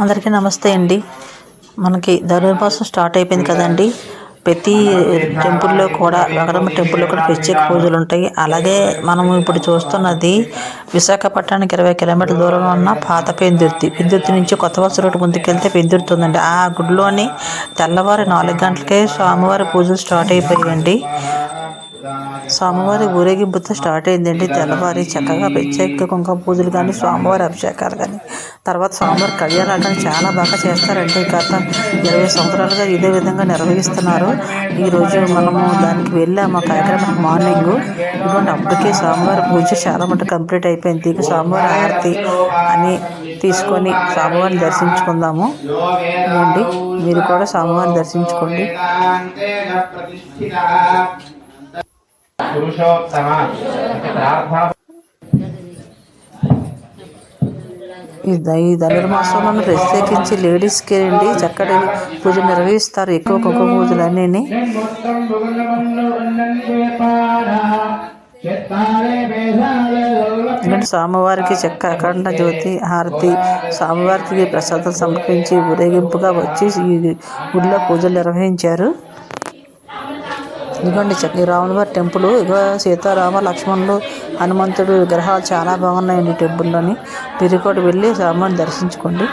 అందరికీ నమస్తే అండి. మనకి ధనుర్మాసం స్టార్ట్ అయిపోయింది కదండి. ప్రతి టెంపుల్లో కూడా వెంకటమ్మ టెంపుల్లో కూడా ప్రత్యేక పూజలు ఉంటాయి. అలాగే మనం ఇప్పుడు చూస్తున్నది విశాఖపట్నానికి 20 కిలోమీటర్ల దూరంలో ఉన్న పాత పెందుర్తి నుంచి కొత్త వలస రోడ్డు ముందుకెళ్తే పెందుర్తి ఉందండి. ఆ గుడిలోని తెల్లవారు 4 గంటలకే స్వామివారి పూజలు స్టార్ట్ అయిపోయాయండి. స్వామివారి ఊరేగింపుతో స్టార్ట్ అయిందండి. తెల్లవారి చక్కగా ప్రత్యేక కుంకుమ పూజలు కానీ, స్వామివారి అభిషేకాలు కానీ, తర్వాత స్వామివారి కళ్యాణాలు కానీ చాలా బాగా చేస్తారండి. గత 20 సంవత్సరాలుగా ఇదే విధంగా నిర్వహిస్తున్నారు. ఈరోజు మనము దానికి వెళ్ళాము కార్యక్రమం మార్నింగ్. ఇటువంటి అప్పటికే స్వామివారి పూజ చాలా మటుకు కంప్లీట్ అయిపోయింది. ఇక స్వామివారి ఆరతి అని తీసుకొని స్వామివారిని దర్శించుకుందాము అండి. మీరు కూడా స్వామివారిని దర్శించుకోండి. ఈ ధనుర్మాసంలో ప్రత్యేకించి లేడీస్కి అండి చక్కటి పూజ నిర్వహిస్తారు. ఎక్కువ కుంకుమ పూజలు అన్నీ. ఎందుకంటే స్వామివారికి చెక్క అఖండ జ్యోతి హారతి స్వామివారికి ప్రసాదం సమర్పించి ఊరేగింపుగా వచ్చి ఈ గుడిలో పూజలు నిర్వహించారు. ఇదిగోండి రాములవారి టెంపుల్. ఇగో సీతారామ లక్ష్మణులు హనుమంతుడు విగ్రహాలు చాలా బాగున్నాయండి టెంపుల్లోని. మీరు కూడా వెళ్ళి స్వామివారిని దర్శించుకోండి.